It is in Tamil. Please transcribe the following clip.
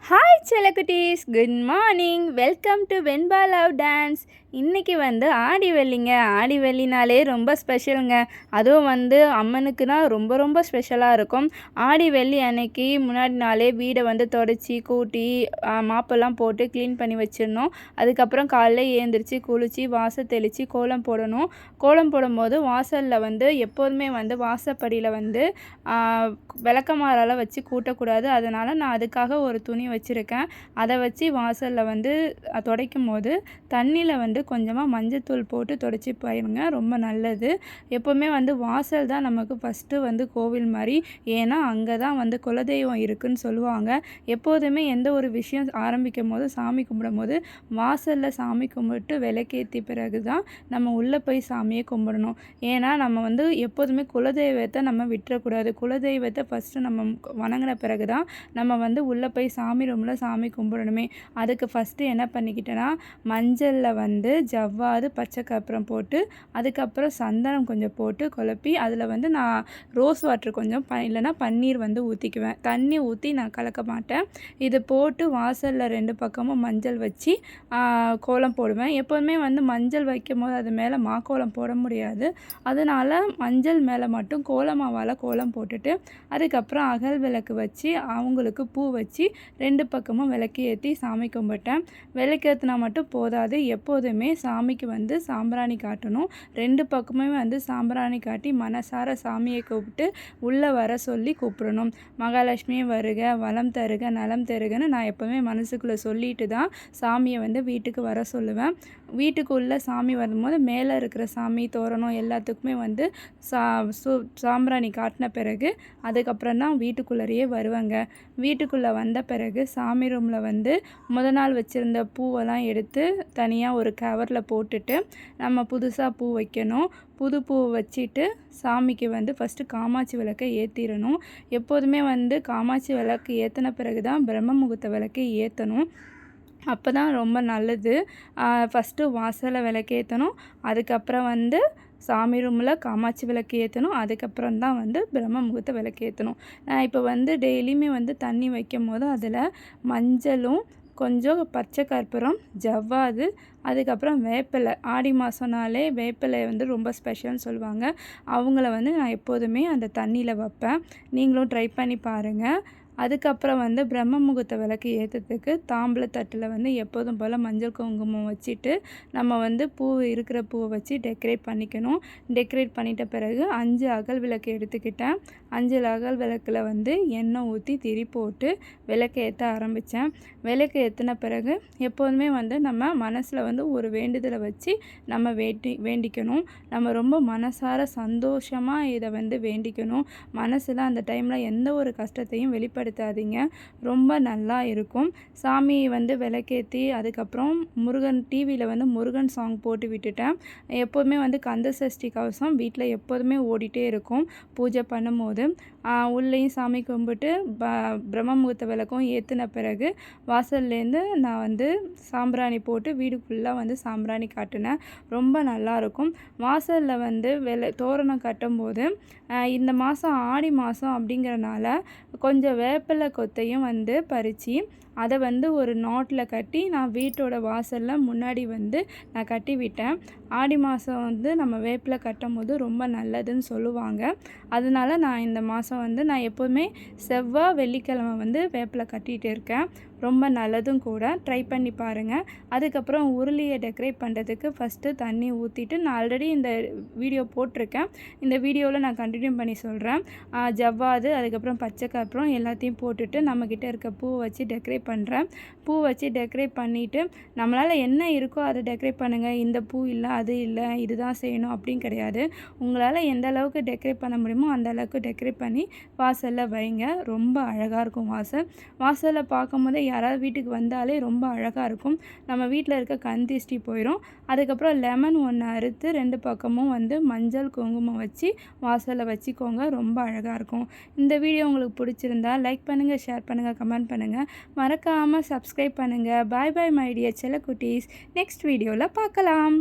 ஹாய் செல்லக்குட்டீஸ், good morning. Welcome to Venba love dance. இன்றைக்கி ஆடி வெள்ளிங்க. ஆடி வெள்ளினாலே ரொம்ப ஸ்பெஷலுங்க. அதுவும் அம்மனுக்குனா ரொம்ப ரொம்ப ஸ்பெஷலாக இருக்கும். ஆடி வெள்ளி அன்னைக்கு முன்னாடி நாளே வீடை தொடச்சி கூட்டி மாப்பெல்லாம் போட்டு க்ளீன் பண்ணி வச்சிடணும். அதுக்கப்புறம் காலைல ஏந்திரிச்சு குளித்து வாசல் தெளித்து கோலம் போடணும். கோலம் போடும்போது வாசலில் எப்போதுமே வாசப்படியில் விளக்கமாறால் வச்சு கூட்டக்கூடாது. அதனால் நான் அதுக்காக ஒரு துணி வச்சுருக்கேன். அதை வச்சு வாசலில் துடைக்கும் போது தண்ணியில் கொஞ்சமாக மஞ்சத்தூள் போட்டு துடைச்சி போயிருங்க, ரொம்ப நல்லது. எப்போவுமே வாசல் தான் நமக்கு ஃபஸ்ட்டு கோவில் மாதிரி. ஏன்னா அங்கே தான் குலதெய்வம் இருக்குதுன்னு சொல்லுவாங்க. எப்போதுமே எந்த ஒரு விஷயம் ஆரம்பிக்கும் போது சாமி கும்பிடும் போது வாசலில் சாமி கும்பிட்டு விளக்கேற்றி பிறகு தான் நம்ம உள்ளே போய் சாமியை கும்பிடணும். ஏன்னா நம்ம எப்போதுமே குலதெய்வத்தை நம்ம விட்டுறக்கூடாது. குலதெய்வத்தை ஃபஸ்ட்டு நம்ம வணங்கின பிறகு தான் நம்ம உள்ளே போய் சாமி ரூமில் சாமி கும்பிடணுமே. அதுக்கு ஃபஸ்ட்டு என்ன பண்ணிக்கிட்டேன்னா, மஞ்சளில் ஜவ்வாது பச்சை கற்பூரம் போட்டு அதுக்கப்புறம் சந்தனம் கொஞ்சம் போட்டு குழப்பி அதில் நான் ரோஸ் வாட்டர் கொஞ்சம் இல்லைன்னா பன்னீர் ஊற்றிக்குவேன். தண்ணி ஊற்றி நான் கலக்க மாட்டேன். இது போட்டு வாசலில் 2 பக்கமும் மஞ்சள் வச்சு கோலம் போடுவேன். எப்போதுமே மஞ்சள் வைக்கும் போது அது மேலே மாக்கோலம் போட முடியாது. அதனால் மஞ்சள் மேலே மட்டும் கோலமாவால் கோலம் போட்டுட்டு அதுக்கப்புறம் அகல் விளக்கு வச்சு அவங்களுக்கு பூ வச்சு 2 பக்கமும் விளக்கு ஏற்றி சாமி கும்பிட்டேன். விளக்கேற்றினா மட்டும் போதாது, எப்போதுமே சாமிக்கு சாம்பிராணி காட்டணும். 2 பக்கமே சாம்பிராணி காட்டி மனசார சாமியை கூப்பிட்டு உள்ளே வர சொல்லி கூப்பிடணும். மகாலட்சுமி வருக, வளம் தருக, நலம் தருகன்னு நான் எப்போவுமே மனசுக்குள்ளே சொல்லிட்டு தான் சாமியை வீட்டுக்கு வர சொல்லுவேன். வீட்டுக்குள்ளே சாமி வரும்போது மேலே இருக்கிற சாமி தோரணம் எல்லாத்துக்குமே சாம்பிராணி காட்டின பிறகு அதுக்கப்புறம் தான் வீட்டுக்குள்ளேயே வருவாங்க. வீட்டுக்குள்ளே வந்த பிறகு சாமி ரூமில் முத நாள் வச்சுருந்த பூவெல்லாம் எடுத்து தனியாக ஒரு கவரில் போட்டுட்டு நம்ம புதுசாக பூ வைக்கணும். புது பூ வச்சுட்டு சாமிக்கு ஃபஸ்ட்டு காமாட்சி விளக்கை ஏற்றிடணும். எப்போதுமே காமாட்சி விளக்கு ஏற்றின பிறகு தான் பிரம்ம முகூர்த்த விளக்கு ஏற்றணும். அப்போ தான் ரொம்ப நல்லது. ஃபஸ்ட்டு வாசலில் விளக்கேற்றணும். அதுக்கப்புறம் சாமி ரூமில் காமாட்சி விளக்கு ஏற்றணும். அதுக்கப்புறம் தான் பிரம்ம முகூர்த்த விளக்கு ஏற்றணும். நான் இப்போ டெய்லியுமே தண்ணி வைக்கும் போது அதில் மஞ்சளும் கொஞ்சம் பச்சை கற்பூரம், ஜவ்வாது, அதுக்கப்புறம் வேப்பிலை. ஆடி மாதம்னாலே வேப்பிலை ரொம்ப ஸ்பெஷல்னு சொல்லுவாங்க. அவங்கள நான் எப்போதுமே அந்த தண்ணியில் வைப்பேன். நீங்களும் ட்ரை பண்ணி பாருங்கள். அதுக்கப்புறம் பிரம்ம முகூர்த்த விளக்கு ஏற்றுறதுக்கு தாம்பூலத்தட்டில் எப்போதும் போல் மஞ்சள் குங்குமம் வச்சுட்டு நம்ம பூ இருக்கிற பூவை வச்சு டெக்கரேட் பண்ணிக்கணும். டெக்கரேட் பண்ணிட்ட பிறகு 5 அகல் விளக்கு எடுத்துக்கிட்டேன். 5 அகல் விளக்கில் எண்ணெய் ஊற்றி திரி போட்டு விளக்கு ஏற்ற ஆரம்பித்தேன். விளக்கு ஏற்றின பிறகு எப்போதுமே நம்ம மனசில் ஒரு வேண்டுதலை வச்சு நம்ம வேண்டிக்கணும். நம்ம ரொம்ப மனசார சந்தோஷமாக இதை வேண்டிக்கணும். மனசில் அந்த டைமில் எந்த ஒரு கஷ்டத்தையும் வெளிப்படுத்தாதீங்க. ரொம்ப நல்லா இருக்கும். சாமி விளக்கேற்றி அதுக்கப்புறம் முருகன் டிவியில் முருகன் சாங் போட்டு விட்டுட்டேன். எப்போதுமே கந்த சஷ்டி கவசம் வீட்டில் எப்போதுமே ஓடிட்டே இருக்கும். பூஜை பண்ணும்போது உள்ளேயும் சாமி கும்பிட்டு பிரம்ம முகூர்த்த விளக்கும் ஏற்றின பிறகு வாசல்லேருந்து நான் சாம்பிராணி போட்டு வீடு ஃபுல்லாக சாம்பிராணி காட்டினேன். ரொம்ப நல்லாயிருக்கும். வாசலில் தோரணம் கட்டும்போது இந்த மாதம் ஆடி மாதம் அப்படிங்கிறனால கொஞ்சம் வேப்பிலை கொத்தையும் பறித்து அதை ஒரு நாட்டில் கட்டி நான் வீட்டோட வாசலில் முன்னாடி நான் கட்டி விட்டேன். ஆடி மாதம் நம்ம வேப்பிலை கட்டும் போது ரொம்ப நல்லதுன்னு சொல்லுவாங்க. அதனால நான் இந்த மாதம் நான் எப்போதுமே செவ்வாய் வெள்ளிக்கிழமை வேப்பிலை கட்டிகிட்டு இருக்கேன். ரொம்ப நல்லதும் கூட. ட்ரை பண்ணி பாருங்கள். அதுக்கப்புறம் உருளியை டெக்கரேட் பண்ணுறதுக்கு ஃபஸ்ட்டு தண்ணி ஊற்றிட்டு நான் ஆல்ரெடி இந்த வீடியோ போட்டிருக்கேன். இந்த வீடியோவில் நான் கண்டினியூ பண்ணி சொல்கிறேன். ஜவ்வாது அதுக்கப்புறம் பச்சை கற்பூரம் எல்லாத்தையும் போட்டுட்டு நம்மக்கிட்ட இருக்க பூ வச்சு டெக்கரேட் பண்ணுறேன். பூ வச்சு டெக்கரேட் பண்ணிவிட்டு நம்மளால் என்ன இருக்கோ அதை டெக்கரேட் பண்ணுங்கள். இந்த பூ இல்லை, அது இல்லை, இதுதான் செய்யணும் அப்படின்னு கிடையாது. உங்களால் எந்த அளவுக்கு டெக்கரேட் பண்ண முடியுமோ அந்த அளவுக்கு டெக்கரேட் பண்ணி வாசலில் வைங்க. ரொம்ப அழகாக இருக்கும் வாசலில் பார்க்கும்போதே யாராவது வீட்டுக்கு வந்தாலே ரொம்ப அழகாக இருக்கும். நம்ம வீட்டில் இருக்க கண் திஷ்டி போயிடும். அதுக்கப்புறம் லெமன் 1 அறுத்து 2 பக்கமும் மஞ்சள் குங்குமம் வச்சு வாசலில் வச்சுக்கோங்க. ரொம்ப அழகாக இருக்கும். இந்த வீடியோ உங்களுக்கு பிடிச்சிருந்தா லைக் பண்ணுங்கள், ஷேர் பண்ணுங்கள், கமெண்ட் பண்ணுங்கள். மறக்காமல் சப்ஸ்கிரைப் பண்ணுங்கள். பாய் பாய் மை டியர் செல்ல குட்டீஸ். நெக்ஸ்ட் வீடியோவில் பார்க்கலாம்.